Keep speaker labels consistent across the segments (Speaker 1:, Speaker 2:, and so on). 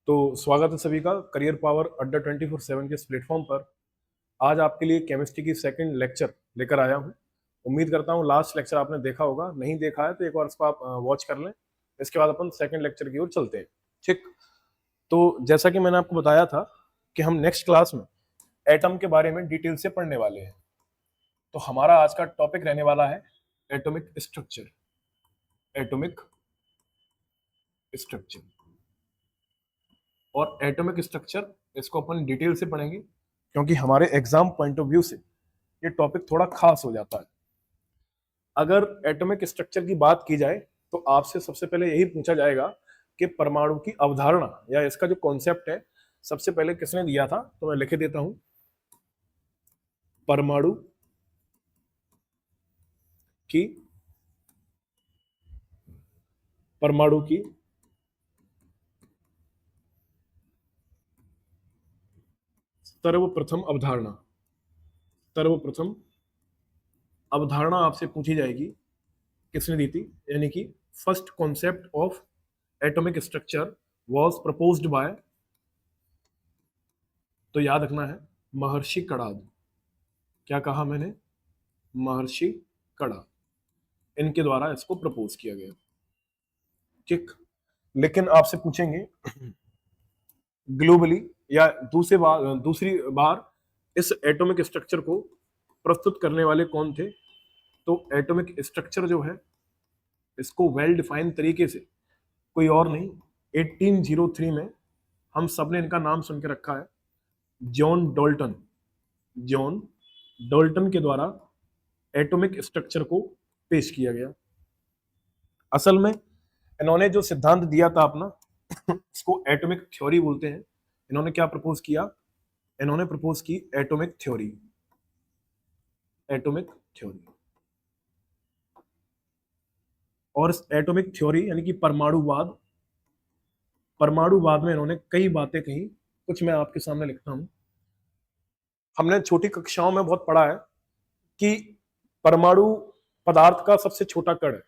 Speaker 1: तो स्वागत है सभी का करियर पावर अड्डा 24/7 के इस प्लेटफॉर्म पर। आज आपके लिए केमिस्ट्री की सेकंड लेक्चर लेकर आया हूं। उम्मीद करता हूं लास्ट लेक्चर आपने देखा होगा, नहीं देखा है तो एक बार इसको आप वॉच कर लें। इसके बाद अपन सेकंड लेक्चर की ओर चलते हैं। ठीक, तो जैसा कि मैंने आपको बताया था कि हम नेक्स्ट क्लास में एटम के बारे में डिटेल से पढ़ने वाले हैं। तो हमारा आज का टॉपिक रहने वाला है एटॉमिक स्ट्रक्चर। एटॉमिक स्ट्रक्चर और एटॉमिक स्ट्रक्चर इसको अपन डिटेल से पढ़ेंगे, क्योंकि हमारे एग्जाम पॉइंट ऑफ व्यू से ये टॉपिक थोड़ा खास हो जाता है। अगर एटॉमिक स्ट्रक्चर की बात की जाए तो आपसे सबसे पहले यही पूछा जाएगा कि परमाणु की अवधारणा या इसका जो कॉन्सेप्ट है सबसे पहले किसने दिया था। तो मैं लिख देता हूं, परमाणु की परमाणु की सर्वप्रथम अवधारणा। सर्वप्रथम अवधारणा आपसे पूछी जाएगी किसने दी थी, यानी कि first concept of atomic structure was proposed by, तो याद रखना है महर्षि कणाद। क्या कहा मैंने? महर्षि कणाद, इनके द्वारा इसको प्रपोज किया गया। ठीक, लेकिन आपसे पूछेंगे ग्लोबली या दूसरी बार इस एटॉमिक स्ट्रक्चर को प्रस्तुत करने वाले कौन थे। तो एटॉमिक स्ट्रक्चर जो है इसको वेल डिफाइंड तरीके से कोई और नहीं, 1803 में हम सबने इनका नाम सुन के रखा है, जॉन डॉल्टन। जॉन डॉल्टन के द्वारा एटॉमिक स्ट्रक्चर को पेश किया गया। असल में इन्होंने जो सिद्धांत दिया था अपना इसको एटॉमिक थ्योरी बोलते हैं। इन्होंने क्या प्रपोज किया? इन्होंने प्रपोज की एटॉमिक थ्योरी। एटॉमिक थ्योरी और एटॉमिक थ्योरी यानी कि परमाणुवाद। परमाणुवाद में इन्होंने कई बातें कही, कुछ मैं आपके सामने लिखता हूं। हमने छोटी कक्षाओं में बहुत पढ़ा है कि परमाणु पदार्थ का सबसे छोटा कण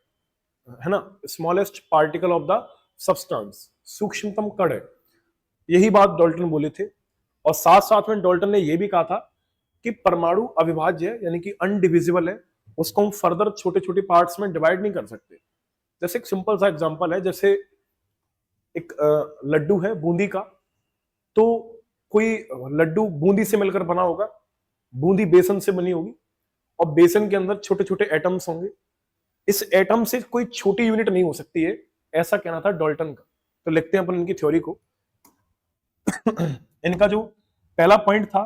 Speaker 1: है ना, smallest particle of the substance, सूक्ष्मतम कण है। यही बात डॉल्टन बोले थे। और साथ साथ में डॉल्टन ने यह भी कहा था कि परमाणु अविभाज्य है, यानी कि अनडिविजिबल है, उसको हम फर्दर छोटे छोटे पार्ट्स में डिवाइड नहीं कर सकते। जैसे एक सिंपल सा एग्जांपल है, जैसे एक लड्डू है बूंदी का, तो कोई लड्डू बूंदी से मिलकर बना होगा, बूंदी बेसन से बनी होगी और बेसन के अंदर छोटे छोटे एटम्स होंगे। इस एटम से कोई छोटी यूनिट नहीं हो सकती है, ऐसा कहना था डॉल्टन का। तो लिखते हैं अपन इनकी थ्योरी को। इनका जो पहला पॉइंट था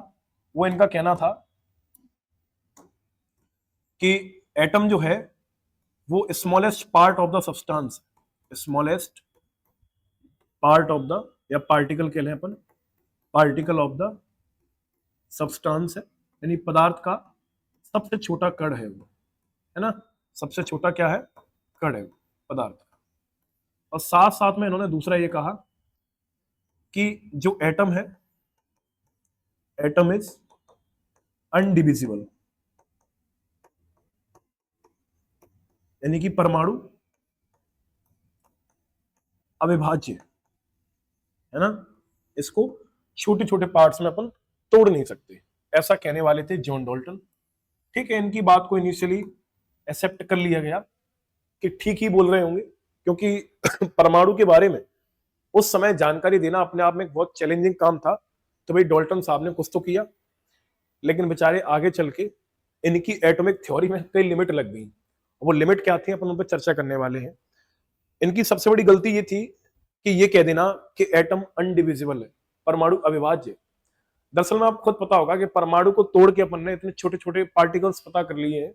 Speaker 1: वो इनका कहना था कि एटम जो है वो smallest part of the substance, smallest part of the, या पार्टिकल कह लें अपन, पार्टिकल ऑफ द सब्सटेंस है, यानी पदार्थ का सबसे छोटा कण है वो, है ना। सबसे छोटा क्या है? कण है पदार्थ का। और साथ साथ में इन्होंने दूसरा ये कहा कि जो एटम है, एटम इज अनडिविजिबल, यानी कि परमाणु अविभाज्य है ना, इसको छोटे छोटे पार्ट्स में अपन तोड़ नहीं सकते, ऐसा कहने वाले थे जॉन डॉल्टन। ठीक है, इनकी बात को इनिशियली एक्सेप्ट कर लिया गया कि ठीक ही बोल रहे होंगे, क्योंकि परमाणु के बारे में उस समय जानकारी देना अपने आप में एक बहुत चैलेंजिंग काम था। तो भाई डॉल्टन साहब ने कुछ तो किया, लेकिन बेचारे आगे चल के इनकी एटॉमिक थ्योरी में कई लिमिट लग गई। वो लिमिट क्या थी अपन उन पर चर्चा करने वाले हैं। इनकी सबसे बड़ी गलती ये थी कि ये कह देना कि एटम अनडिविजिबल है, परमाणु अविभाज्य। दरअसल में आपको खुद पता होगा कि परमाणु को तोड़ के अपन ने इतने छोटे छोटे पार्टिकल्स पता कर लिए हैं,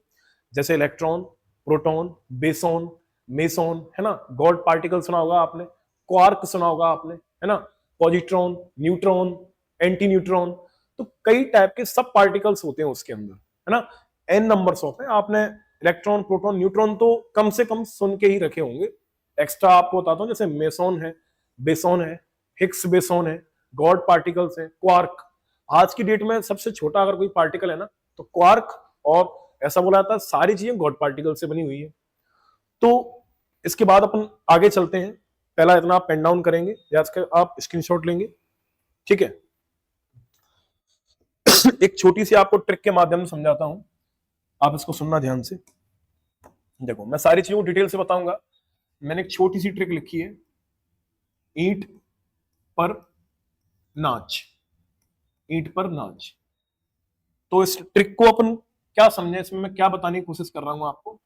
Speaker 1: जैसे इलेक्ट्रॉन, प्रोटॉन, बेसोन, मेसोन, है ना। गॉड पार्टिकल सुना होगा आपने, क्वार्क सुना होगा आपने, है ना, पॉजिट्रॉन, न्यूट्रॉन, एंटी न्यूट्रॉन। तो कई टाइप के सब पार्टिकल्स होते हैं उसके अंदर, है ना। एन नंबर्स ऑफ है। आपने इलेक्ट्रॉन, प्रोटॉन, न्यूट्रॉन तो कम से कम सुन के ही रखे होंगे। एक्स्ट्रा आपको बताता हूं, जैसे मेसोन है, बेसोन है, हिग्स बेसोन है, गॉड पार्टिकल्स है, क्वार्क। आज की डेट में सबसे छोटा अगर कोई पार्टिकल है ना तो क्वार्क, और ऐसा बोला जाता है सारी चीजें गॉड पार्टिकल से बनी हुई है। तो इसके बाद अपन आगे चलते हैं पहला इतना आप पेन डाउन करेंगे या इसका आप स्क्रीनशॉट लेंगे, ठीक है। एक छोटी सी आपको ट्रिक के माध्यम से समझाता हूं, आप इसको सुनना ध्यान से। देखो मैं सारी चीजों को डिटेल से बताऊंगा। मैंने एक छोटी सी ट्रिक लिखी है, ईंट पर नाच, ईंट पर नाच। तो इस ट्रिक को अपन क्या समझे, इसमें मैं क्या बताने की कोशिश कर रहा हूं आपको,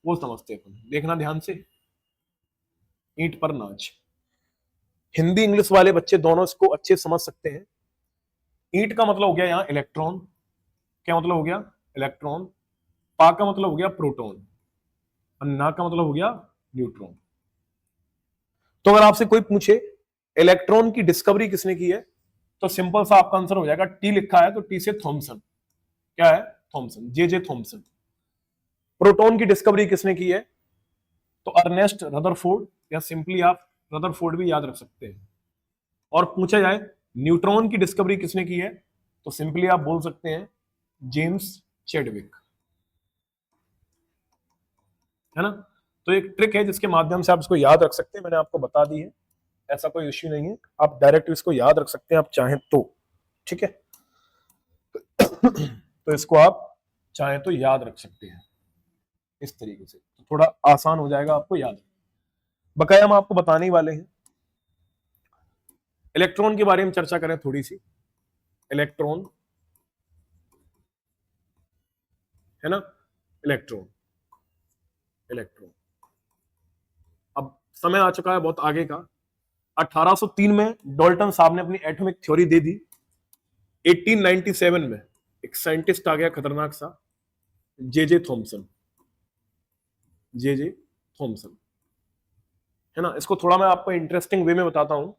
Speaker 1: वो समझते हैं अपन। देखना ध्यान से, ईंट पर नाच। हिंदी इंग्लिश वाले बच्चे दोनों इसको अच्छे समझ सकते हैं। ईंट का मतलब हो गया यहां इलेक्ट्रॉन, क्या मतलब हो गया, इलेक्ट्रॉन। पा का मतलब हो गया प्रोटॉन, और ना का मतलब हो गया न्यूट्रॉन। तो अगर आपसे कोई पूछे इलेक्ट्रॉन की डिस्कवरी किसने की है, तो सिंपल सा आपका आंसर हो जाएगा, टी लिखा है तो टी से थॉमसन, क्या है, थॉमसन, जे थॉमसन। प्रोटॉन की डिस्कवरी किसने की है, तो अर्नेस्ट रदरफोर्ड, या सिंपली आप रदरफोर्ड भी याद रख सकते हैं। और पूछा जाए न्यूट्रॉन की डिस्कवरी किसने की है, तो सिंपली आप बोल सकते हैं जेम्स चैडविक, है ना। तो एक ट्रिक है जिसके माध्यम से आप इसको याद रख सकते हैं, मैंने आपको बता दी है, ऐसा कोई इश्यू नहीं है, आप डायरेक्ट इसको याद रख सकते हैं आप चाहें तो, ठीक है। तो इसको आप चाहें तो याद रख सकते हैं इस तरीके से, तो थोड़ा आसान हो जाएगा आपको याद। बकाया हम आपको बताने ही वाले हैं। इलेक्ट्रॉन के बारे में चर्चा करें थोड़ी सी। इलेक्ट्रॉन, है ना, इलेक्ट्रॉन, इलेक्ट्रॉन। अब समय आ चुका है बहुत आगे का। 1803 में डाल्टन साहब ने अपनी एटॉमिक थ्योरी दे दी। 1897 में एक साइंटिस्ट आ गया खतरनाक सा, जे थॉमसन, जे थॉमसन, है ना। इसको थोड़ा मैं आपको इंटरेस्टिंग वे में बताता हूं।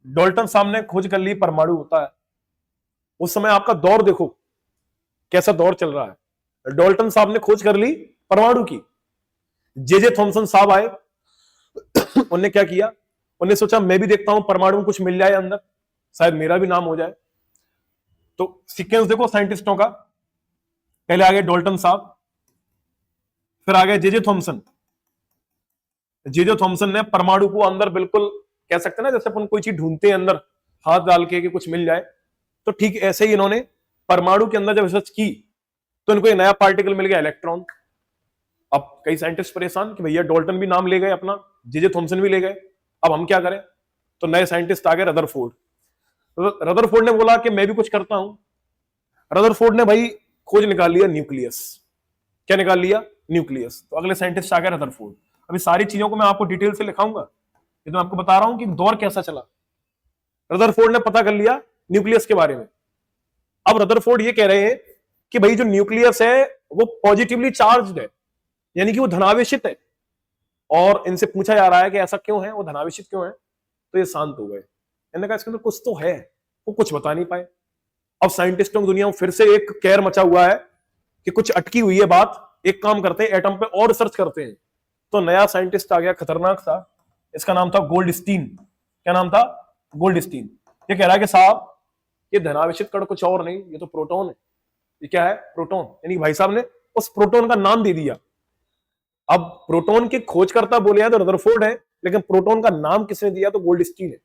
Speaker 1: डाल्टन साहब ने खोज कर ली परमाणु होता है। उस समय आपका दौर देखो कैसा दौर चल रहा है। डाल्टन साहब ने खोज कर ली परमाणु की, जे थॉमसन साहब आए, उन्होंने क्या किया, उन्होंने सोचा मैं भी देखता हूं परमाणु में कुछ मिल जाए अंदर, शायद मेरा भी नाम हो जाए। तो सीक्वेंस देखो साइंटिस्टों का, पहले आ गए डाल्टन साहब, फिर आ गए जे थॉमसन। जे थॉमसन ने परमाणु को अंदर बिल्कुल कह सकते हैं ना, जैसे अपन कोई चीज ढूंढते हैं अंदर हाथ डाल के कि कुछ मिल जाए, तो ठीक ऐसे ही इन्होंने परमाणु के अंदर जब रिसर्च की तो इनको एक नया पार्टिकल मिल गया, इलेक्ट्रॉन। अब कई साइंटिस्ट परेशान कि भैया डाल्टन भी नाम ले गए अपना, जे थॉमसन भी ले गए, अब हम क्या करें। तो नए साइंटिस्ट आ गए, रदरफोर्ड। रदरफोर्ड ने बोला कि मैं भी कुछ करता हूं। रदरफोर्ड ने भाई खोज निकाल लिया न्यूक्लियस। क्या निकाल लिया, न्यूक्लियस। तो अगले साइंटिस्ट आ गए रदरफोर्ड। अभी सारी चीजों को मैं आपको डिटेल से लिखाऊंगा, ये तो आपको बता रहा हूं कि दौर कैसा चला। रदरफोर्ड ने पता कर लिया न्यूक्लियस के बारे में। अब रदरफोर्ड ये कह रहे हैं कि भाई जो न्यूक्लियस है वो पॉजिटिवली चार्ज्ड है, यानी कि वो धनावेशित है। और इनसे पूछा जा रहा है कि ऐसा क्यों है, वो धनावेशित क्यों है। तो ये शांत हो गए, इन्होंने कहा इसके अंदर कुछ तो है, वो कुछ बता नहीं पाए। अब साइंटिस्टों की दुनिया में फिर से एक कहर मचा हुआ है कि कुछ अटकी हुई है बात, एक काम करते हैं एटम पे और रिसर्च करते हैं। तो नया साइंटिस्ट आ गया खतरनाक सा, इसका नाम था गोल्डस्टीन। क्या नाम था, गोल्डस्टीन। ये कह रहा है कि साहब ये धनावेशित कण कुछ और नहीं, ये तो प्रोटॉन है। ये क्या है, प्रोटॉन। यानी भाई साहब ने उस प्रोटॉन का नाम दे दिया। अब प्रोटॉन के खोजकर्ता बोले हैं तो रदरफोर्ड है, लेकिन प्रोटॉन का नाम किसने दिया, तो गोल्डस्टीन है।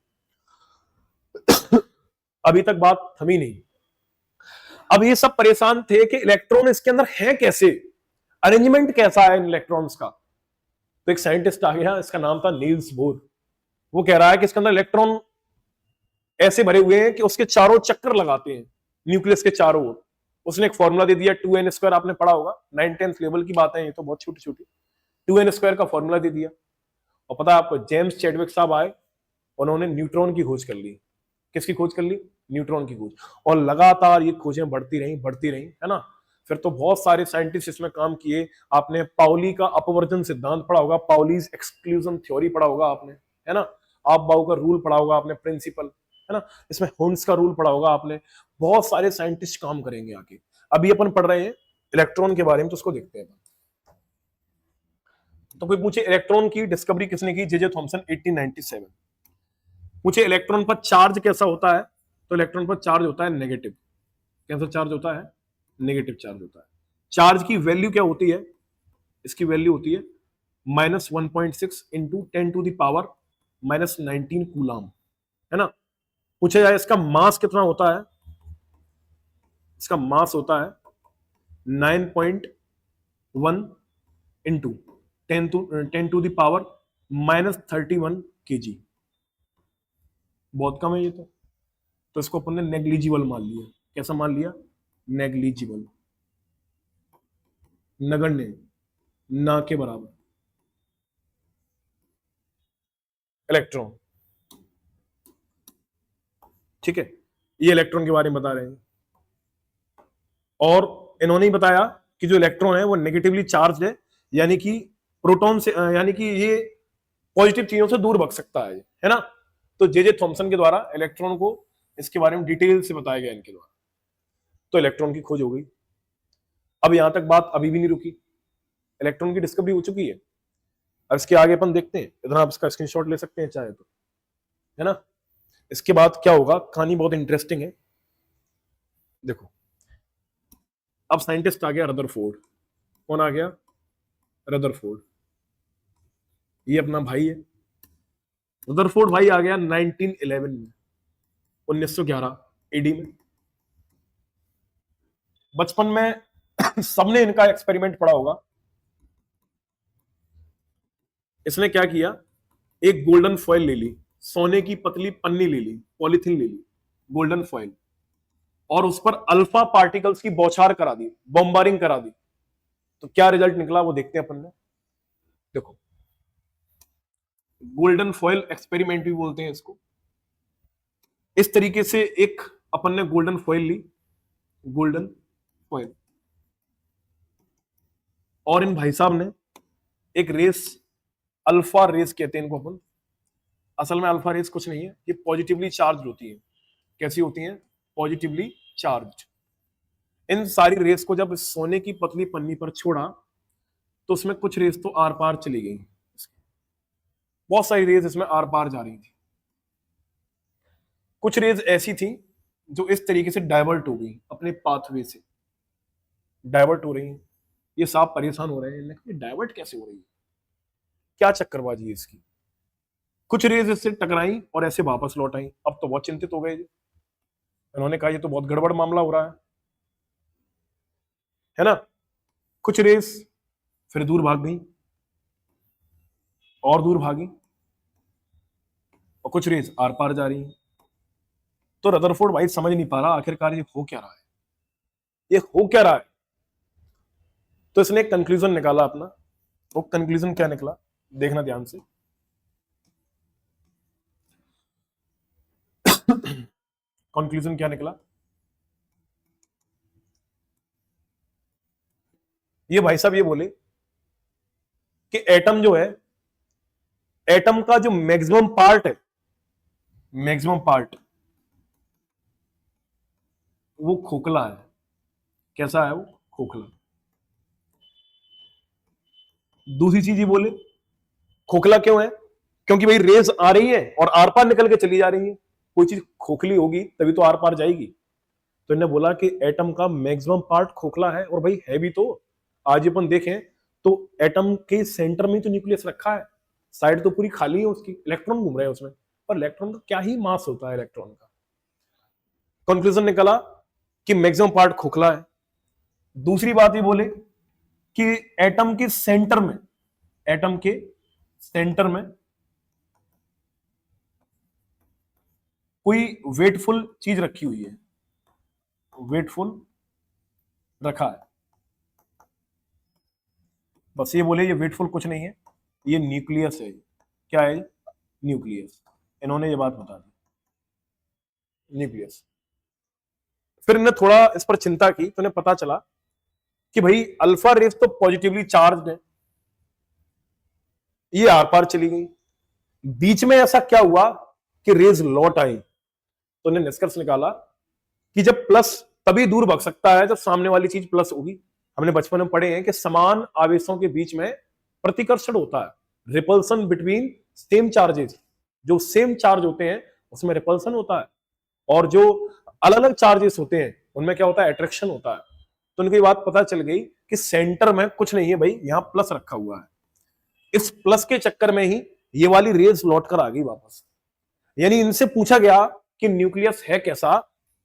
Speaker 1: अभी तक बात थमी नहीं। अब ये सब परेशान थे कि इलेक्ट्रॉन इसके अंदर है कैसे, अरेंजमेंट कैसा है इन इलेक्ट्रॉन्स का। तो एक साइंटिस्ट आ गया, इसका नाम था नील्स बोर। वो कह रहा है कि इसके अंदर इलेक्ट्रॉन ऐसे भरे हुए हैं कि उसके चारों चक्कर लगाते हैं, न्यूक्लियस के चारों ओर। उसने एक फॉर्मूला दे दिया 2n², आपने पढ़ा होगा, 9th-10th लेवल की बात है ये तो, बहुत छोटी छोटी। 2n² का फॉर्मूला दे दिया। और पता है आपको, जेम्स चैडविक साहब आए, उन्होंने न्यूट्रॉन की खोज कर ली। किसकी खोज कर ली, न्यूट्रॉन की खोज। और लगातार ये खोजें बढ़ती रही, है ना। फिर तो बहुत सारे साइंटिस्ट इसमें काम किए। आपने पाउली का अपवर्जन सिद्धांत पढ़ा होगा, पाउलीज एक्सक्लूजन थ्योरी पढ़ा होगा आपने, है ना। आप बाउ का रूल पढ़ा होगा आपने, प्रिंसिपल, है ना। इसमें होन्स का रूल पढ़ा होगा आपने। बहुत सारे साइंटिस्ट काम करेंगे आगे। अभी अपन पढ़ रहे हैं इलेक्ट्रॉन के बारे में, तो उसको देखते हैं। तो कोई पूछे इलेक्ट्रॉन की डिस्कवरी किसने की, जे थॉमसन, 1897। पूछे इलेक्ट्रॉन पर चार्ज कैसा होता है, तो इलेक्ट्रॉन पर चार्ज होता है नेगेटिव। कैसा चार्ज होता है, नेगेटिव चार्ज होता है। चार्ज की वैल्यू क्या होती है, इसकी वैल्यू होती है -1.6 इंटू 10⁻⁻19 कूलाम, है ना। पूछा जाए इसका मास कितना होता है, इसका मास होता है 9.1 इंटू 10⁻⁻31 kg। बहुत कम है ये तो इसको अपन ने नेग्लिजिबल मान लिया। कैसा मान लिया? नेग्लिजिबल, नगण्य, ना के बराबर। इलेक्ट्रॉन, ठीक है, ये इलेक्ट्रॉन के बारे में बता रहे हैं। और इन्होंने ही बताया कि जो इलेक्ट्रॉन है वो नेगेटिवली चार्ज है, यानी कि प्रोटॉन से, यानी कि ये पॉजिटिव चीजों से दूर भाग सकता है ना। तो जे थॉमसन के द्वारा इलेक्ट्रॉन को इसके बारे में डिटेल से बताया गया इनके द्वारा। तो इलेक्ट्रॉन की खोज हो गई। अब यहां तक बात अभी भी नहीं रुकी, इलेक्ट्रॉन की डिस्कवरी हो चुकी है। अब इसके आगे अपन देखते हैं, इधर आप इसका स्क्रीनशॉट ले सकते हैं चाहे तो, है ना। इसके बाद क्या होगा, कहानी बहुत इंटरेस्टिंग है। देखो, अब साइंटिस्ट आ गया रदरफोर्ड। कौन आ गया? रदरफोर्ड। ये अपना भाई है। रदरफोर्ड भाई आ गया 1911 में, 1911 एडी में। बचपन में सबने इनका एक्सपेरिमेंट पढ़ा होगा। इसने क्या किया, एक गोल्डन फॉइल ले ली, सोने की पतली पन्नी ले ली, पॉलीथीन ले ली, गोल्डन फॉइल, और उस पर अल्फा पार्टिकल्स की बौछार करा दी, बॉम्बारिंग करा दी। तो क्या रिजल्ट निकला वो देखते हैं अपन ने। देखो, गोल्डन फॉइल एक्सपेरिमेंट भी बोलते हैं इसको। इस तरीके से एक अपन ने गोल्डन फॉइल ली, गोल्डन फॉइल, और इन भाई साहब ने एक रेस, अल्फा रेस कहते हैं इनको अपन। असल में अल्फा रेस कुछ नहीं है, ये पॉजिटिवली चार्ज होती है। कैसी होती हैं? Positively charge. इन सारी रेस को जब सोने की पतली पन्नी पर छोड़ा तो उसमें कुछ रेस तो आर पार चली गई, बहुत सारी रेस इसमें आर पार जा रही थी। कुछ रेस ऐसी थी जो इस तरीके से डाइवर्ट हो गई, अपने पाथवे से डाइवर्ट हो रही हैं। ये साहब परेशान हो रहे हैं, ये डाइवर्ट कैसे हो रही है, क्या चक्करबाजी है इसकी। कुछ रेस इससे टकराई और ऐसे वापस लौट आई। अब तो बहुत चिंतित हो गए, इन्होंने कहा ये तो बहुत गड़बड़ मामला हो रहा है ना। कुछ रेस फिर दूर भाग गई और दूर भागी, और कुछ रेस आर पार जा रही है। तो रदरफोर्ड भाई समझ नहीं पा रहा आखिरकार ये हो क्या रहा है, ये हो क्या रहा है। तो इसने एक कंक्लूजन निकाला अपना। वो कंक्लूजन क्या निकला, देखना ध्यान से। कंक्लूजन क्या निकला, ये भाई साहब ये बोले कि एटम जो है, एटम का जो मैक्सिमम पार्ट है, मैक्सिमम पार्ट वो खोखला है। कैसा है वो? खोखला। दूसरी चीज ये बोले, खोखला क्यों है? क्योंकि भाई रेज आ रही है और आर पार निकल के चली जा रही है। कोई चीज खोखली होगी तभी तो आर पार जाएगी। तो इन्होंने बोला कि एटम का मैक्सिमम पार्ट खोखला है, और भाई है भी तो। आज अपन देखें तो एटम के सेंटर में तो न्यूक्लियस रखा है, साइड तो पूरी खाली है उसकी, इलेक्ट्रॉन घूम रहे हैं उसमें, पर इलेक्ट्रॉन का क्या ही मास होता है इलेक्ट्रॉन का। कंक्लूजन निकला कि मैक्सिमम पार्ट खोखला है। दूसरी बात ये बोले कि एटम के सेंटर में, एटम के सेंटर में कोई वेटफुल चीज रखी हुई है, वेटफुल रखा है। बस ये बोले ये वेटफुल कुछ नहीं है, ये न्यूक्लियस है। क्या है? न्यूक्लियस। इन्होंने ये बात बता दी, न्यूक्लियस। फिर इन्हें थोड़ा इस पर चिंता की तो इन्हें पता चला कि भाई अल्फा रेस तो पॉजिटिवली चार्ज है, ये आर पार चली गई, बीच में ऐसा क्या हुआ कि रेज लौट आई। तो उन्हें निष्कर्ष निकाला कि जब प्लस तभी दूर भाग सकता है जब सामने वाली चीज प्लस होगी। हमने बचपन में पढ़े हैं कि समान आवेशों के बीच में प्रतिकर्षण होता है, रिपल्सन बिटवीन सेम चार्जेस। जो सेम चार्ज होते हैं उसमें रिपल्सन होता है, और जो अलग अलग चार्जेस होते हैं उनमें क्या होता है? अट्रैक्शन होता है। तो उनको ये बात पता चल गई कि सेंटर में कुछ नहीं है भाई, यहां प्लस रखा हुआ है। इस प्लस के चक्कर में ही ये वाली रेज लौट कर आ गई वापस। यानी इनसे पूछा गया कि न्यूक्लियस है कैसा,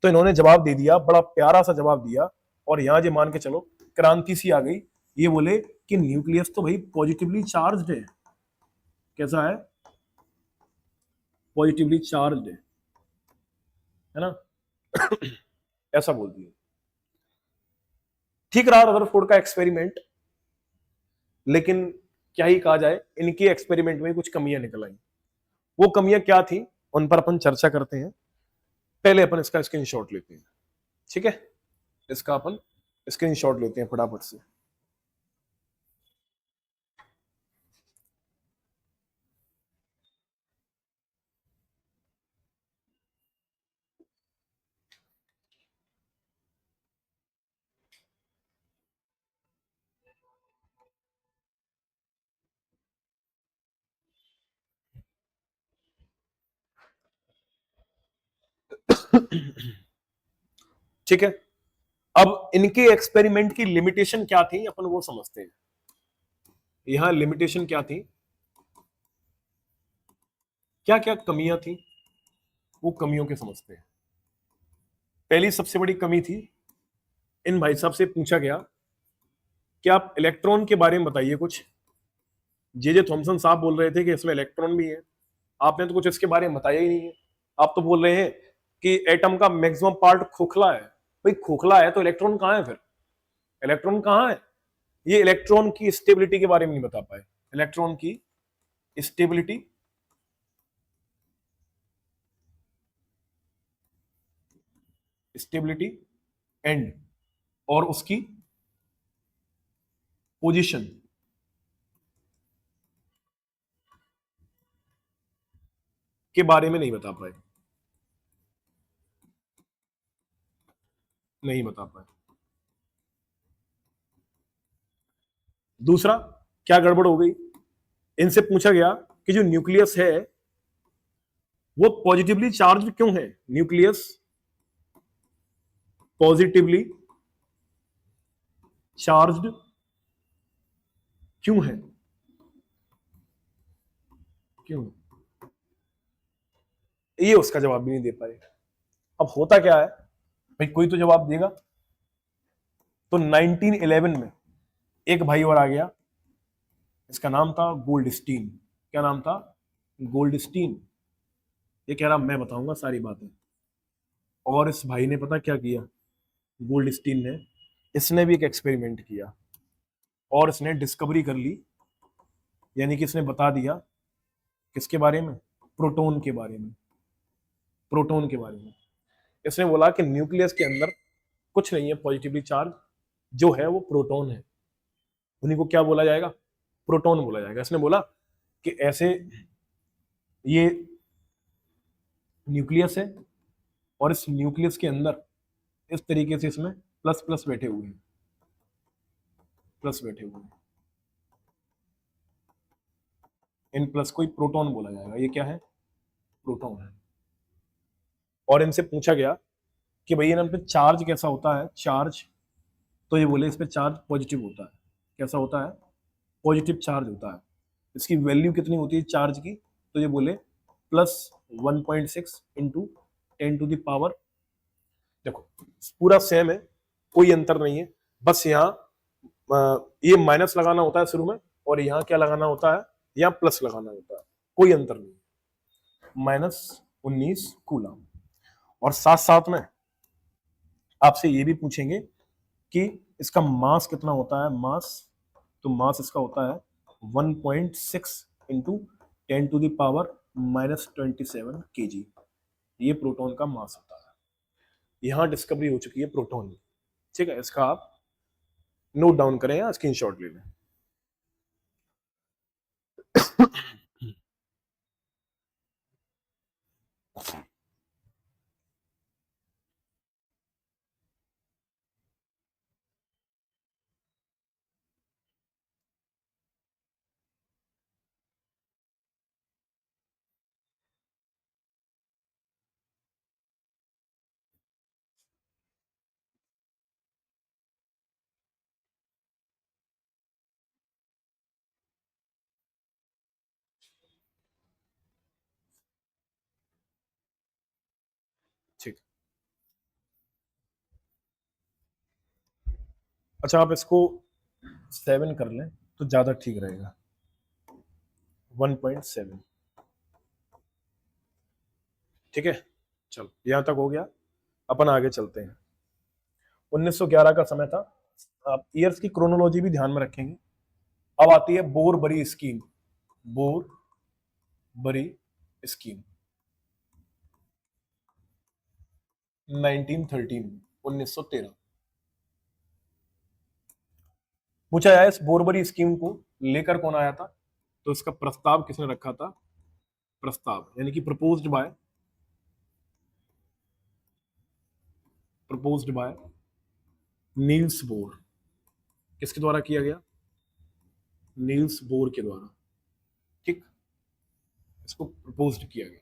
Speaker 1: तो इन्होंने जवाब दे दिया, बड़ा प्यारा सा जवाब दिया। और यहां जो मान के चलो क्रांति सी आ गई, ये बोले कि न्यूक्लियस तो भाई पॉजिटिवली चार्ज्ड है। कैसा है? पॉजिटिवली चार्ज्ड है ना। ऐसा बोल दिया। ठीक रहा रदरफोर्ड का एक्सपेरिमेंट, लेकिन क्या ही कहा जाए, इनके एक्सपेरिमेंट में कुछ कमियां निकल आई। वो कमियां क्या थी, उन पर अपन चर्चा करते हैं। पहले अपन इसका स्क्रीनशॉट लेते हैं, ठीक है? इसका अपन स्क्रीनशॉट लेते हैं फटाफट से। ठीक है, अब इनके एक्सपेरिमेंट की लिमिटेशन क्या थी अपन वो समझते हैं। यहां लिमिटेशन क्या थी, क्या क्या कमियां थी, वो कमियों के समझते हैं। पहली सबसे बड़ी कमी थी, इन भाई साहब से पूछा गया कि आप इलेक्ट्रॉन के बारे में बताइए कुछ। जे थॉमसन साहब बोल रहे थे कि इसमें इलेक्ट्रॉन भी है, आपने तो कुछ इसके बारे में बताया ही नहीं है। आप तो बोल रहे हैं कि एटम का मैक्सिमम पार्ट खोखला है। भाई खोखला है तो इलेक्ट्रॉन कहां है फिर? इलेक्ट्रॉन कहां है? ये इलेक्ट्रॉन की स्टेबिलिटी के बारे में नहीं बता पाए। इलेक्ट्रॉन की स्टेबिलिटी, स्टेबिलिटी एंड और उसकी पोजीशन के बारे में नहीं बता पाए, नहीं बता पाए। दूसरा, क्या गड़बड़ हो गई, इनसे पूछा गया कि जो न्यूक्लियस है वो पॉजिटिवली चार्ज क्यों है? न्यूक्लियस पॉजिटिवली चार्ज्ड क्यों है? क्यों? ये उसका जवाब भी नहीं दे पाए। अब होता क्या है भाई, कोई तो जवाब देगा। तो 1911 में एक भाई और आ गया, इसका नाम था गोल्डस्टीन। क्या नाम था? गोल्डस्टीन। ये कह रहा मैं बताऊंगा सारी बातें। और इस भाई ने पता क्या किया, गोल्डस्टीन ने, इसने भी एक एक्सपेरिमेंट किया और इसने डिस्कवरी कर ली। यानी कि इसने बता दिया किसके बारे में? प्रोटॉन के बारे में। प्रोटॉन के बारे में इसने बोला कि न्यूक्लियस के अंदर कुछ नहीं है पॉजिटिवली चार्ज, जो है वो प्रोटॉन है। उन्हीं को क्या बोला जाएगा? प्रोटॉन बोला जाएगा। इसने बोला कि ऐसे ये न्यूक्लियस है और इस न्यूक्लियस के अंदर इस तरीके से इसमें प्लस प्लस बैठे हुए हैं, प्लस बैठे हुए हैं। इन प्लस को ही प्रोटॉन बोला जाएगा। ये क्या है? प्रोटॉन है। और इनसे पूछा गया कि भैया इन पे चार्ज कैसा होता है? चार्ज, तो ये बोले इस पे चार्ज पॉजिटिव होता है। कैसा होता है? पॉजिटिव चार्ज होता है। इसकी वैल्यू कितनी होती है चार्ज की? तो ये बोले +1.6 इंटू 10⁻। देखो पूरा सेम है, कोई अंतर नहीं है। बस यहाँ ये माइनस लगाना होता है शुरू में, और यहाँ क्या लगाना होता है? यहाँ प्लस लगाना होता है। कोई अंतर नहीं। -19 कूलम। और साथ साथ में आपसे ये भी पूछेंगे कि इसका मास कितना होता है? मास, तो मास इसका होता है 1.6 इंटू 10⁻⁻27 kg। ये प्रोटॉन का मास होता है। यहां डिस्कवरी हो चुकी है प्रोटॉन की। ठीक है, इसका आप नोट डाउन करें या स्क्रीनशॉट ले लें। अच्छा आप इसको 7 कर लें तो ज्यादा ठीक रहेगा, 1.7। ठीक है, चलो यहां तक हो गया, अपन आगे चलते हैं। 1911 का समय था। आप ईयर्स की क्रोनोलॉजी भी ध्यान में रखेंगे। अब आती है बोर बरी स्कीम। बोर बरी स्कीम 1913 में, 1913। पूछा जाए इस बोरबरी स्कीम को लेकर कौन आया था, तो इसका प्रस्ताव किसने रखा था? प्रस्ताव यानी कि प्रपोज्ड बाय नील्स बोर। किसके द्वारा किया गया? नील्स बोर के द्वारा। ठीक, इसको प्रपोज्ड किया गया।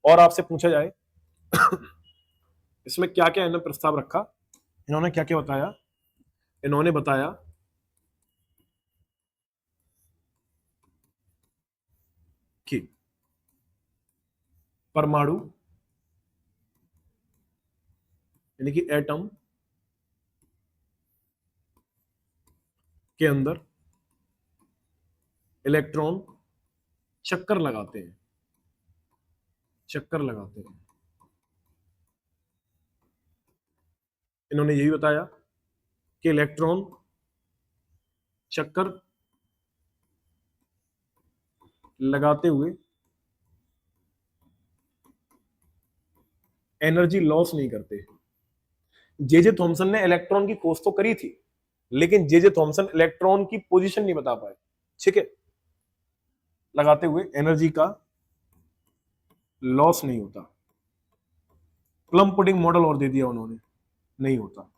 Speaker 1: और आपसे पूछा जाए इसमें क्या क्या इन्होंने प्रस्ताव रखा, इन्होंने क्या क्या बताया? इन्होंने बताया कि परमाणु यानी कि एटम के अंदर इलेक्ट्रॉन चक्कर लगाते हैं, चक्कर लगाते हैं। इन्होंने यही बताया कि इलेक्ट्रॉन चक्कर लगाते हुए एनर्जी लॉस नहीं करते। जे जे थॉमसन ने इलेक्ट्रॉन की खोज तो करी थी, लेकिन जे जे थॉमसन इलेक्ट्रॉन की पोजीशन नहीं बता पाए। ठीक है, लगाते हुए एनर्जी का लॉस नहीं होता। प्लम पुडिंग मॉडल और दे दिया उन्होंने, नहीं होता।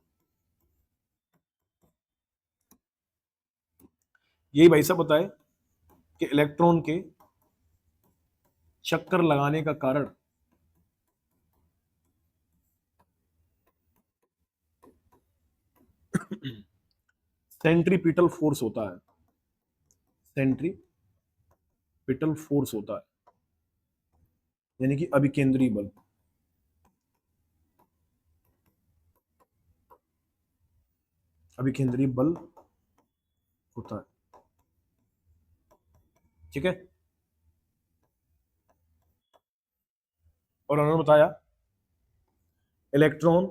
Speaker 1: यही भाई साहब बताए कि इलेक्ट्रॉन के चक्कर लगाने का कारण सेंट्रीपिटल फोर्स होता है। सेंट्रीपिटल फोर्स होता है यानी कि अभिकेंद्रीय बल। अभिकेंद्रीय बल होता है। ठीक है, और उन्होंने बताया इलेक्ट्रॉन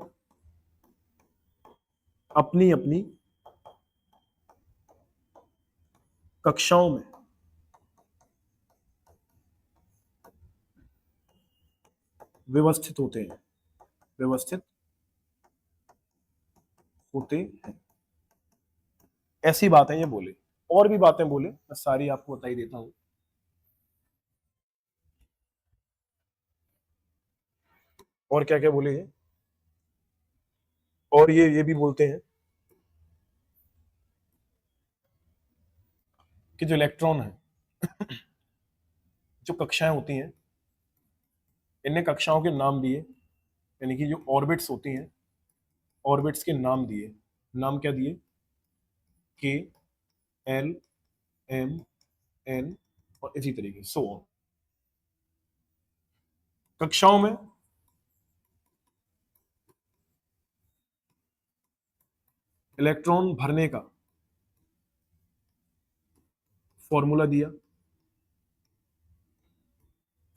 Speaker 1: अपनी अपनी कक्षाओं में व्यवस्थित होते हैं, व्यवस्थित होते हैं। ऐसी बातें ये बोले, और भी बातें बोले, मैं सारी आपको बता ही देता हूं। और क्या क्या बोले ये, और ये भी बोलते हैं कि जो इलेक्ट्रॉन है, जो कक्षाएं होती हैं, इनने कक्षाओं के नाम दिए, यानी कि जो ऑर्बिट्स होती हैं, ऑर्बिट्स के नाम दिए। नाम क्या दिए? के, एल, एम, एन और इसी तरीके सो ऑन। कक्षाओं में इलेक्ट्रॉन भरने का फॉर्मूला दिया।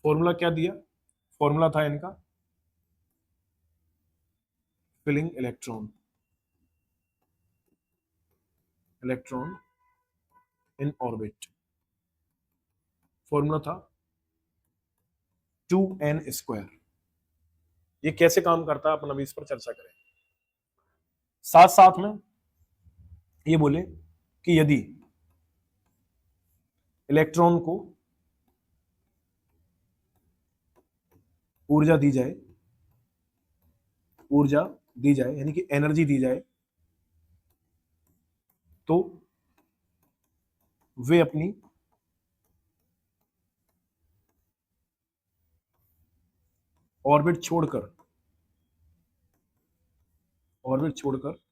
Speaker 1: फॉर्मूला क्या दिया? फॉर्मूला था इनका filling electron, electron in orbit. Formula था 2n²। ये कैसे काम करता है अपन अभी इस पर चर्चा करें। साथ साथ में ये बोले कि यदि इलेक्ट्रॉन को ऊर्जा दी जाए, ऊर्जा दी जाए यानी कि एनर्जी दी जाए, तो वे अपनी ऑर्बिट छोड़कर, ऑर्बिट छोड़कर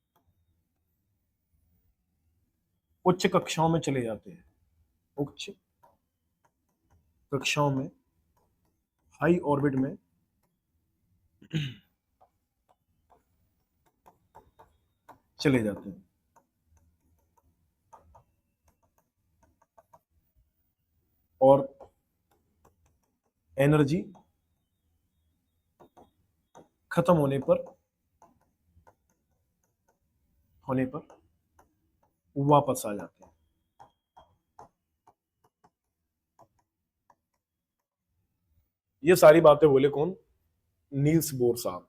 Speaker 1: उच्च कक्षाओं में चले जाते हैं। उच्च कक्षाओं में, हाई ऑर्बिट में चले जाते हैं। और एनर्जी खत्म होने पर वापस आ जाते हैं। ये सारी बातें बोले कौन? नील्स बोर साहब।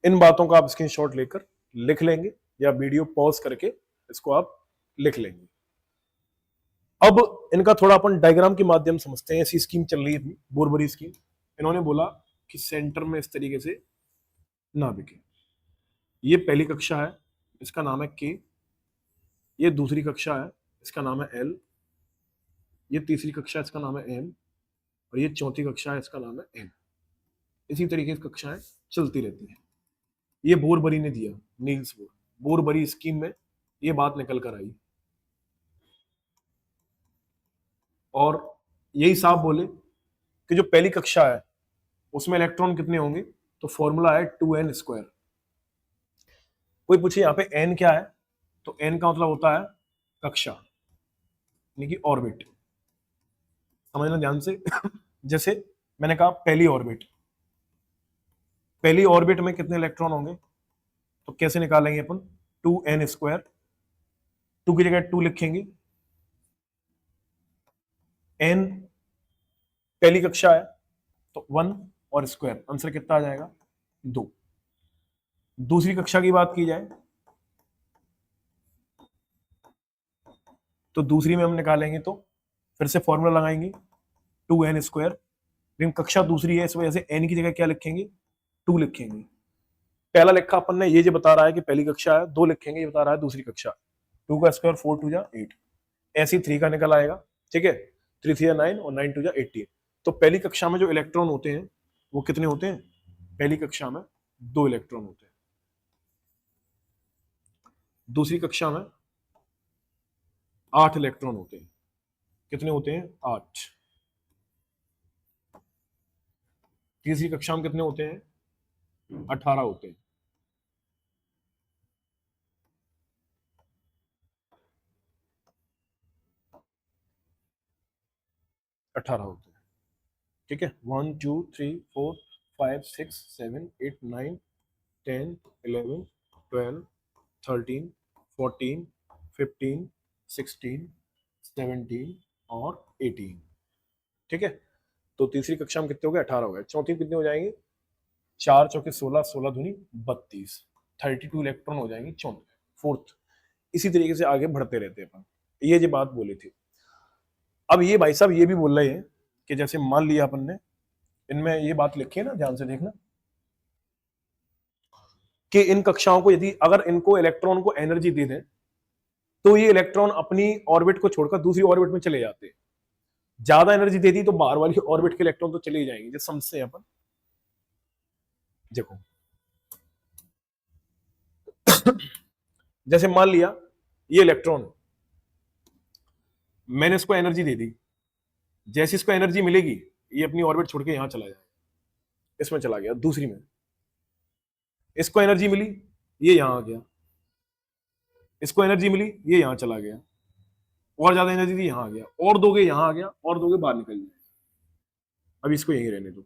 Speaker 1: इन बातों का आप स्क्रीनशॉट लेकर लिख लेंगे या वीडियो पॉज करके इसको आप लिख लेंगे। अब इनका थोड़ा अपन डायग्राम के माध्यम समझते हैं। ऐसी स्कीम चल रही है अपनी बोरबरी स्कीम। इन्होंने बोला कि सेंटर में इस तरीके से ना बिके। ये पहली कक्षा है, इसका नाम है के। ये दूसरी कक्षा है, इसका नाम है एल। ये तीसरी कक्षा है, इसका नाम है एम। और ये चौथी कक्षा है, इसका नाम है एन। इसी तरीके से कक्षाएं चलती रहती हैं। ये बोरबरी ने दिया, नील्स बोर। बोरबरी स्कीम में ये बात निकल कर आई और यही साहब बोले कि जो पहली कक्षा है उसमें इलेक्ट्रॉन कितने होंगे, तो फॉर्मूला है 2n²। कोई पूछे यहाँ पे n क्या है, तो n का मतलब होता है कक्षा, यानी कि ऑर्बिट। समझना ध्यान से। जैसे मैंने कहा पहली ऑर्बिट, पहली ऑर्बिट में कितने इलेक्ट्रॉन होंगे, तो कैसे निकालेंगे अपन? 2n²। 2 की जगह 2 लिखेंगे। n पहली कक्षा है तो 1 और स्क्वायर, आंसर कितना आ जाएगा? 2। दूसरी कक्षा की बात की जाए तो दूसरी में हम निकालेंगे तो फिर से फॉर्मूला लगाएंगे 2n²। लेकिन कक्षा दूसरी है, इस वजह से n की जगह क्या लिखेंगे? 2 लिखेंगे। पहला लिखा अपन ने, ये जो बता रहा है कि पहली कक्षा है, 2 लिखेंगे, ये बता रहा है दूसरी कक्षा। 2 का स्क्वायर 4 2 जा 8, ऐसे ही 3 का निकल आएगा। ठीक है, 3 3 9 और 9 2 जा 18। तो पहली कक्षा में जो इलेक्ट्रॉन होते हैं वो कितने होते हैं? पहली कक्षा में 2 इलेक्ट्रॉन होते हैं। दूसरी कक्षा में 8 इलेक्ट्रॉन होते हैं। कितने होते हैं? 8। तीसरी कक्षा में कितने होते हैं? 18 होते हैं। अठारह होते हैं। ठीक है, 1 2 3 4 5 6 7 8 9 10 11 12 13 14 15 16 17 और 18। ठीक है, तो तीसरी कक्षा में कितने हो गए? 18 हो गए। चौथी में कितने हो जाएंगे? 4 चौके 16, 16 दूनी 32, 32 इलेक्ट्रॉन हो जाएंगे चौथे फोर्थ। इसी तरीके से आगे बढ़ते रहते हैं अपन। ये जो बात बोली थी। अब ये भाई साहब ये भी बोल रहे हैं कि जैसे मान लिया अपन ने, इनमें ये बात लिखी है ना, ध्यान से देखना, कि इन कक्षाओं को यदि अगर इनको इलेक्ट्रॉन को एनर्जी दे दें तो ये इलेक्ट्रॉन अपनी ऑर्बिट को छोड़कर दूसरी ऑर्बिट में चले जाते हैं। ज्यादा एनर्जी दे दी तो बाहर वाली ऑर्बिट के इलेक्ट्रॉन तो चले ही जाएंगे। जैसे समझते हैं अपन, देखो जैसे मान लिया ये इलेक्ट्रॉन है, मैंने इसको एनर्जी दे दी। जैसे इसको एनर्जी मिलेगी ये अपनी ऑर्बिट छोड़ के यहां चला जाएगा, इसमें चला गया दूसरी में। इसको एनर्जी मिली, ये यहां आ गया। इसको एनर्जी मिली, ये यहां चला गया। और ज्यादा एनर्जी दी, यहां आ गया। और दोगे यहां आ गया, और दोगे बाहर निकल जाए। अब इसको यहीं रहने दो।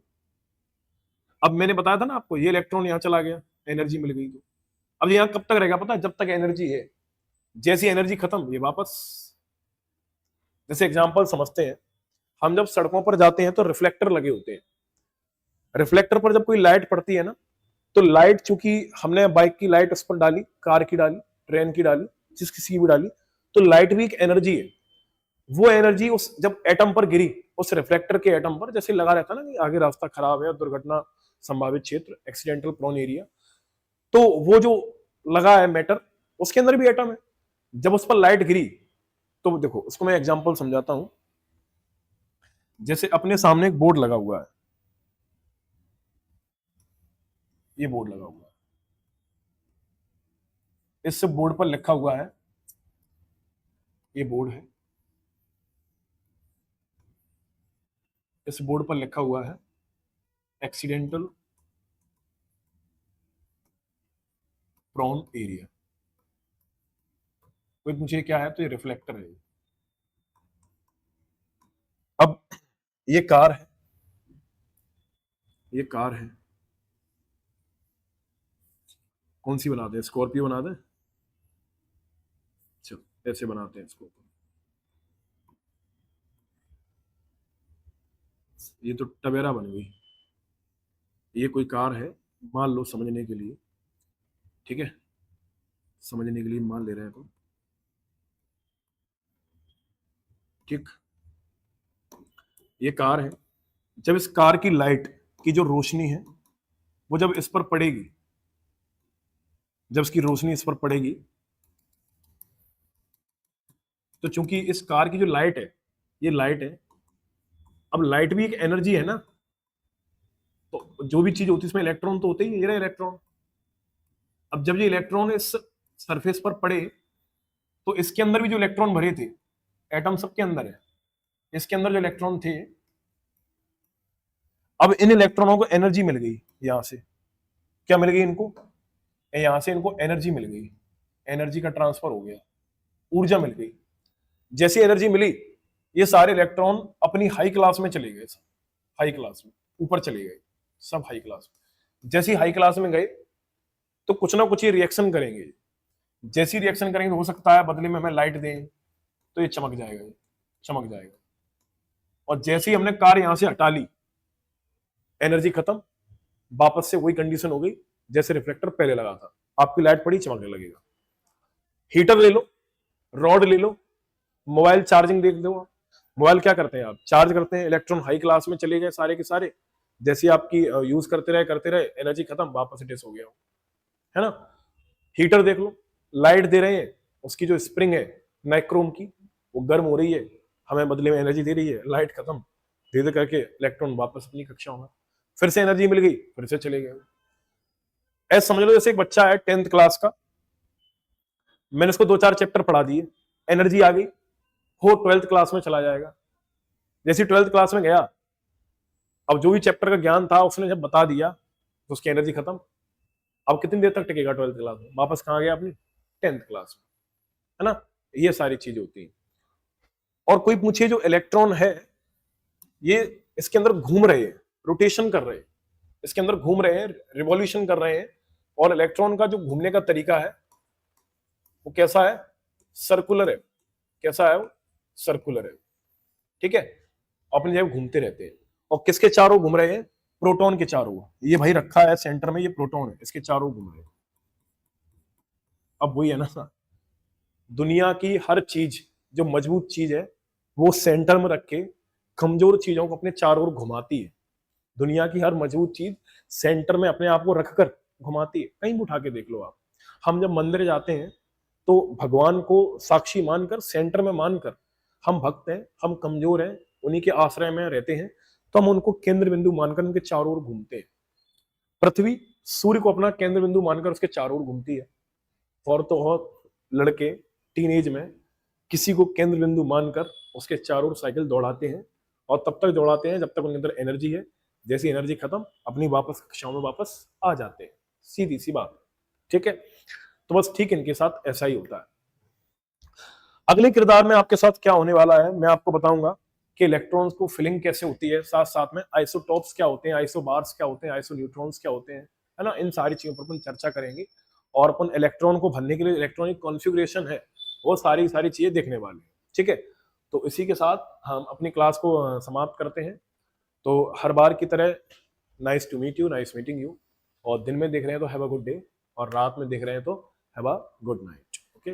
Speaker 1: अब मैंने बताया था ना आपको, ये इलेक्ट्रॉन यहां चला गया, एनर्जी मिल गई। तो अब यहां कब तक रहेगा पता है? जब तक एनर्जी है। जैसी एनर्जी खत्म, ये वापस। जैसे एग्जांपल समझते हैं, हम जब सड़कों पर जाते हैं तो रिफ्लेक्टर लगे होते हैं। रिफ्लेक्टर पर जब कोई लाइट पड़ती है ना, तो लाइट, चूंकि हमने बाइक की लाइट उस पर डाली, कार की डाली, ट्रेन की डाली, जिस किसी की भी डाली, तो लाइट भी एक एनर्जी है। वो एनर्जी उस जब एटम पर गिरी, उस रिफ्लेक्टर के एटम पर, जैसे लगा रहता ना कि आगे रास्ता खराब है, दुर्घटना संभावित क्षेत्र, एक्सीडेंटल प्रोन एरिया, तो वो जो लगा है मैटर, उसके अंदर भी एटम है। जब उस पर लाइट गिरी, तो देखो उसको मैं एग्जांपल समझाता हूं। जैसे अपने सामने एक बोर्ड लगा हुआ है, ये बोर्ड लगा हुआ है, इस बोर्ड पर लिखा हुआ है, ये बोर्ड है, इस बोर्ड पर लिखा हुआ है एक्सीडेंटल प्रोन एरिया। कोई पूछे क्या है, तो ये रिफ्लेक्टर है। अब ये कार है, ये कार है, कौन सी बना दे? स्कॉर्पियो बना दे? चलो ऐसे बनाते हैं इसको। ये तो टवेरा बन गई। ये कोई कार है, मान लो समझने के लिए, ठीक है, समझने के लिए मान ले रहे हैं तो ठीक। ये कार है, जब इस कार की लाइट की जो रोशनी है वो जब इस पर पड़ेगी, जब इसकी रोशनी इस पर पड़ेगी, तो चूंकि इस कार की जो लाइट है, ये लाइट है, अब लाइट भी एक एनर्जी है ना, तो जो भी चीज होती है इसमें इलेक्ट्रॉन तो होते ही, ये रहा इलेक्ट्रॉन। अब जब ये इलेक्ट्रॉन इस सरफेस पर पड़े, तो इसके अंदर भी जो इलेक्ट्रॉन भरे थे, एटम सबके अंदर है, इसके अंदर जो इलेक्ट्रॉन थे, अब इन इलेक्ट्रॉनों को एनर्जी मिल गई। यहां से क्या मिल गई इनको? यहां से इनको एनर्जी मिल गई, एनर्जी का ट्रांसफर हो गया, ऊर्जा मिल गई। जैसी एनर्जी मिली, ये सारे इलेक्ट्रॉन अपनी हाई क्लास में चले गए, हाई क्लास में ऊपर चले गए, सब हाई क्लास में। जैसे हाई क्लास में गए तो कुछ ना कुछ ये रिएक्शन करेंगे, जैसी रिएक्शन करेंगे हो सकता है बदले में हमें लाइट दें, तो ये चमक जाएगा, ये चमक जाएगा। और जैसे ही हमने कार यहां से हटा ली, एनर्जी खत्म, वापस से वही कंडीशन हो गई जैसे रिफ्लेक्टर पहले लगा था, आपकी लाइट पड़ी चमकने लगेगा। हीटर ले लो, रॉड ले लो, मोबाइल चार्जिंग देख दो। मोबाइल क्या करते हैं आप? चार्ज करते हैं, इलेक्ट्रॉन हाई क्लास में चले गए सारे के सारे, जैसे आपकी यूज करते रहे एनर्जी खत्म, वापस डिस हो गया, है ना। हीटर देख लो, लाइट दे रहे हैं, उसकी जो स्प्रिंग है नाइक्रोम की, वो गर्म हो रही है, हमें बदले में एनर्जी दे रही है, लाइट खत्म, धीरे करके इलेक्ट्रॉन वापस अपनी कक्षा में, फिर से एनर्जी मिल गई, फिर से चले गए। ऐसे समझ लो जैसे एक बच्चा है 10th क्लास का, मैंने उसको 2-4 चैप्टर पढ़ा दिए, एनर्जी आ गई, वो 12th क्लास में चला जाएगा। जैसे 12th क्लास में गया, अब जो भी चैप्टर का ज्ञान था उसने जब बता दिया, तो उसकी एनर्जी खत्म। अब कितनी देर तक टिकेगा 12th क्लास में? वापस कहाँ गया? अपनी 10th क्लास में, है ना। ये सारी चीज होती है। और कोई पूछे जो इलेक्ट्रॉन है, ये इसके अंदर घूम रहे हैं, रोटेशन कर रहे हैं, इसके अंदर घूम रहे हैं, रिवॉल्यूशन कर रहे हैं। और इलेक्ट्रॉन का जो घूमने का तरीका है वो कैसा है? सर्कुलर है। कैसा है वो? सर्कुलर है, ठीक है, अपनी जगह घूमते रहते हैं। और किसके चारों घूम रहे हैं? प्रोटॉन के चारों। ये भाई रखा है सेंटर में, ये प्रोटॉन है, इसके चारों घूम रहे हैं। अब वही है ना, दुनिया की हर चीज जो मजबूत चीज है वो सेंटर में रख के कमजोर चीजों को अपने चारों ओर घुमाती है। दुनिया की हर मजबूत चीज सेंटर में अपने आप को रखकर घुमाती है। कहीं भी उठा के देख लो आप, हम जब मंदिर जाते हैं तो भगवान को साक्षी मानकर, सेंटर में मानकर, हम भक्त हैं, हम कमजोर हैं, उन्हीं के आश्रय में रहते हैं, तो हम उनको केंद्र बिंदु मानकर उनके चारों ओर घूमते हैं। पृथ्वी सूर्य को अपना केंद्र बिंदु मानकर उसके चारों ओर घूमती है। और तो और लड़के टीनेज में किसी को केंद्र बिंदु मानकर उसके चारों ओर साइकिल दौड़ाते हैं, और तब तक दौड़ाते हैं जब तक उनके अंदर एनर्जी है। जैसी एनर्जी खत्म, अपनी वापस कक्षाओं में वापस आ जाते हैं। सीधी सी बात, ठीक है। तो बस ठीक इनके साथ ऐसा ही होता है। अगले किरदार में आपके साथ क्या होने वाला है, मैं आपको बताऊंगा कि इलेक्ट्रॉन्स को फिलिंग कैसे होती है, साथ साथ में आइसोटॉप्स क्या होते हैं, आइसोबार्स क्या होते हैं, आइसोन्यूट्रॉन्स क्या होते हैं, है ना। इन सारी चीजों पर अपन चर्चा करेंगे। और अपन इलेक्ट्रॉन को भरने के लिए इलेक्ट्रॉनिक कॉन्फ़िगरेशन है, वो सारी सारी चीजें देखने वाले हैं, ठीक है। तो इसी के साथ हम अपनी क्लास को समाप्त करते हैं। तो हर बार की तरह nice to meet you, nice meeting you. और दिन में देख रहे हैं तो हैव अ गुड डे, और रात में देख रहे हैं तो have a good night, okay.